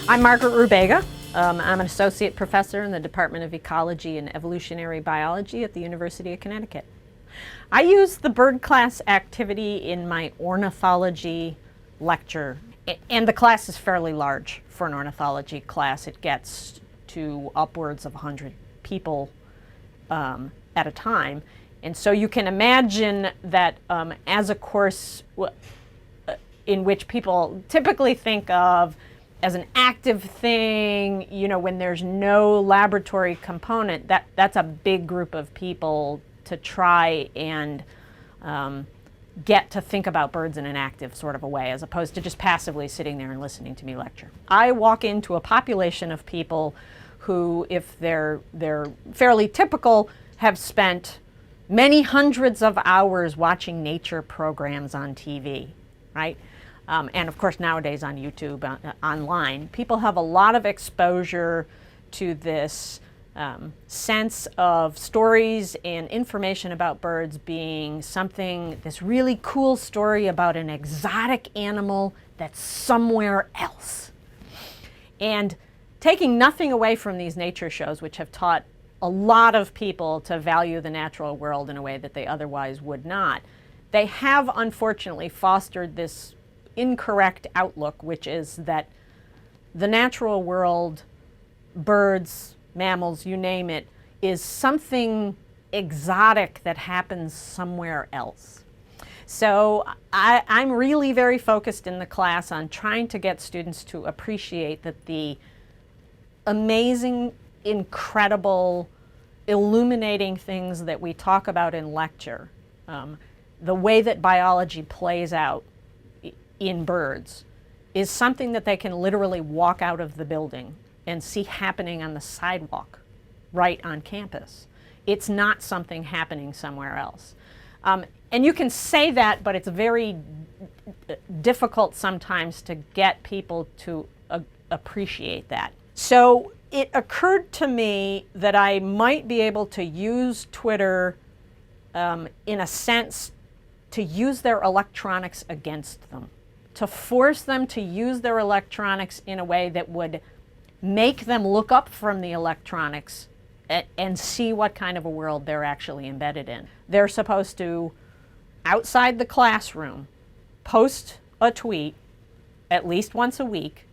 I'm Margaret Rubega. I'm an associate professor in the Department of Ecology and Evolutionary Biology at the University of Connecticut. I use the bird class activity in my ornithology lecture, and the class is fairly large for an ornithology class. It gets to upwards of 100 people at a time. And so you can imagine that as a course in which people typically think of as an active thing, you know, when there's no laboratory component, that's a big group of people to try and get to think about birds in an active sort of a way, as opposed to just passively sitting there and listening to me lecture. I walk into a population of people who, if they're fairly typical, have spent many hundreds of hours watching nature programs on TV, right? And of course nowadays on YouTube, online, people have a lot of exposure to this sense of stories and information about birds being something, this really cool story about an exotic animal that's somewhere else. And taking nothing away from these nature shows, which have taught a lot of people to value the natural world in a way that they otherwise would not, they have unfortunately fostered this incorrect outlook, which is that the natural world, birds, mammals, you name it, is something exotic that happens somewhere else. So I'm really very focused in the class on trying to get students to appreciate that the amazing, incredible, illuminating things that we talk about in lecture, the way that biology plays out in birds, is something that they can literally walk out of the building and see happening on the sidewalk right on campus. It's not something happening somewhere else. And you can say that, but it's very difficult sometimes to get people to appreciate that. So it occurred to me that I might be able to use Twitter in a sense to use their electronics against them, to force them to use their electronics in a way that would make them look up from the electronics and see what kind of a world they're actually embedded in. They're supposed to, outside the classroom, post a tweet at least once a week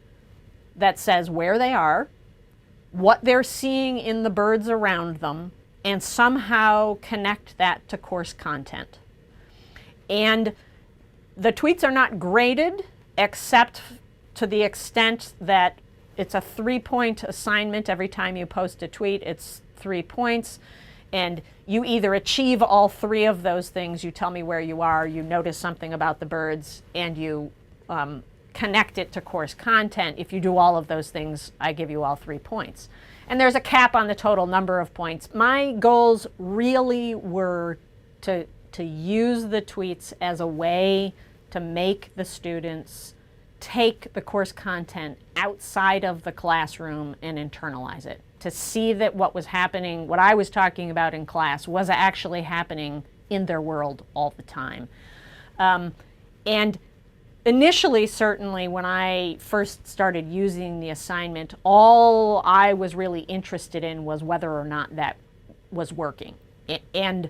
that says where they are, what they're seeing in the birds around them, and somehow connect that to course content. And the tweets are not graded, except to the extent that it's a 3-point assignment. Every time you post a tweet, it's 3 points. And you either achieve all 3 of those things, you tell me where you are, you notice something about the birds, and you connect it to course content. If you do all of those things, I give you all 3 points. And there's a cap on the total number of points. My goals really were to use the tweets as a way to make the students take the course content outside of the classroom and internalize it, to see that what was happening, what I was talking about in class, was actually happening in their world all the time. And initially, certainly, when I first started using the assignment, all I was really interested in was whether or not that was working. And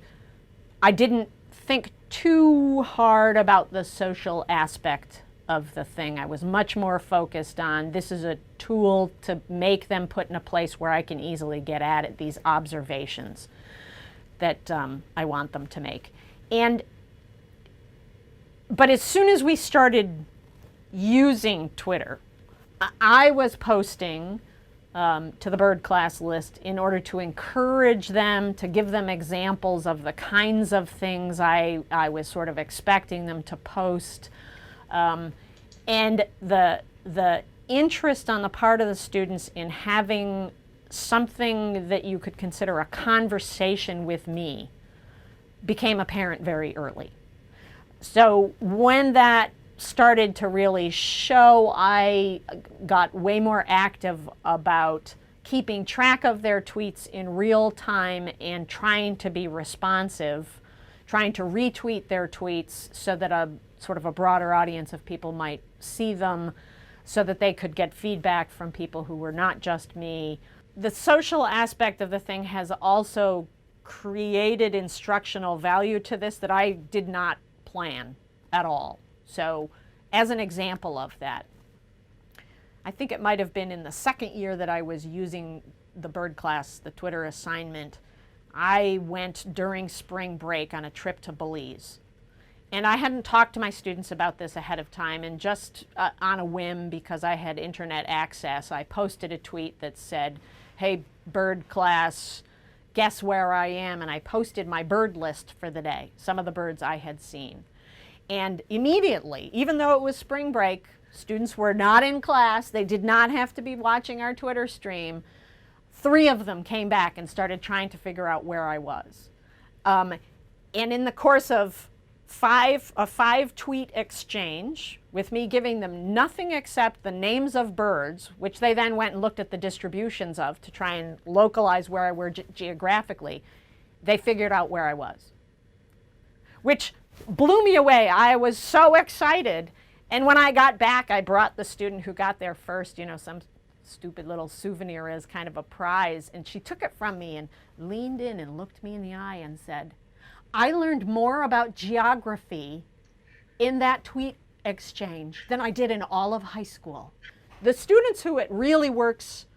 I didn't think too hard about the social aspect of the thing. I was much more focused on, this is a tool to make them put in a place where I can easily get at it, these observations that I want them to make. But as soon as we started using Twitter, I was posting to the bird class list in order to encourage them, to give them examples of the kinds of things I was sort of expecting them to post. And the interest on the part of the students in having something that you could consider a conversation with me became apparent very early. So when that started to really show, I got way more active about keeping track of their tweets in real time and trying to be responsive, trying to retweet their tweets so that a sort of a broader audience of people might see them, so that they could get feedback from people who were not just me. The social aspect of the thing has also created instructional value to this that I did not plan at all. So as an example of that, I think it might have been in the second year that I was using the bird class, the Twitter assignment, I went during spring break on a trip to Belize. And I hadn't talked to my students about this ahead of time, and just on a whim, because I had internet access, I posted a tweet that said, "Hey, bird class, guess where I am?" And I posted my bird list for the day, some of the birds I had seen. And immediately, even though it was spring break, students were not in class, they did not have to be watching our Twitter stream, 3 of them came back and started trying to figure out where I was. And in the course of a 5-tweet exchange, with me giving them nothing except the names of birds, which they then went and looked at the distributions of to try and localize where I were geographically, they figured out where I was, which blew me away. I was so excited. And when I got back, I brought the student who got there first, you know, some stupid little souvenir as kind of a prize, and she took it from me and leaned in and looked me in the eye and said, "I learned more about geography in that tweet exchange than I did in all of high school." The students who it really works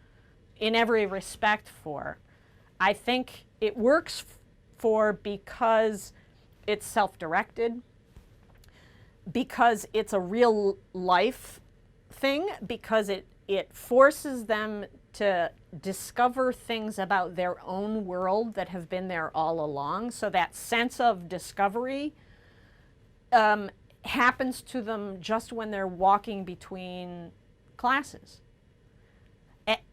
in every respect for, I think it works for because it's self-directed, because it's a real life thing, because it forces them to discover things about their own world that have been there all along. So that sense of discovery happens to them just when they're walking between classes.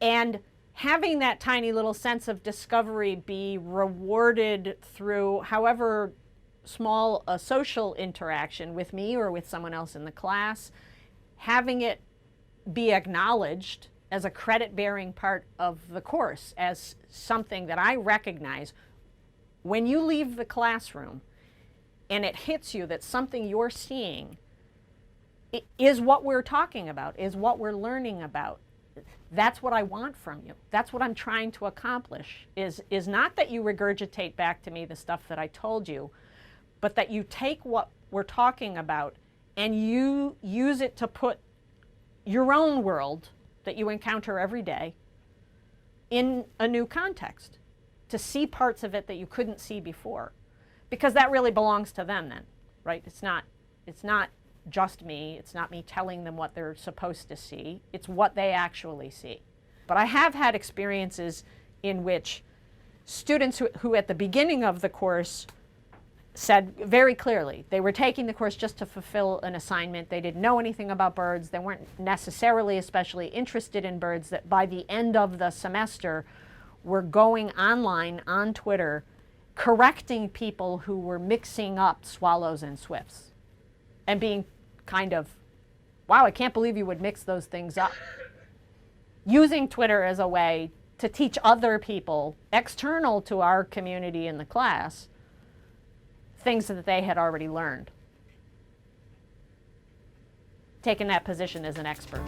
And having that tiny little sense of discovery be rewarded through however small a social interaction with me or with someone else in the class, having it be acknowledged as a credit-bearing part of the course, as something that I recognize when you leave the classroom and it hits you that something you're seeing is what we're talking about, is what we're learning about. That's what I want from you. That's what I'm trying to accomplish, is not that you regurgitate back to me the stuff that I told you, but that you take what we're talking about and you use it to put your own world that you encounter every day in a new context, to see parts of it that you couldn't see before, because that really belongs to them then, right? It's not just me. It's not me telling them what they're supposed to see. It's what they actually see. But I have had experiences in which students who at the beginning of the course said very clearly they were taking the course just to fulfill an assignment. They didn't know anything about birds. They weren't necessarily especially interested in birds, that by the end of the semester were going online on Twitter correcting people who were mixing up swallows and swifts and being kind of, "Wow, I can't believe you would mix those things up." Using Twitter as a way to teach other people external to our community in the class things that they had already learned. Taking that position as an expert.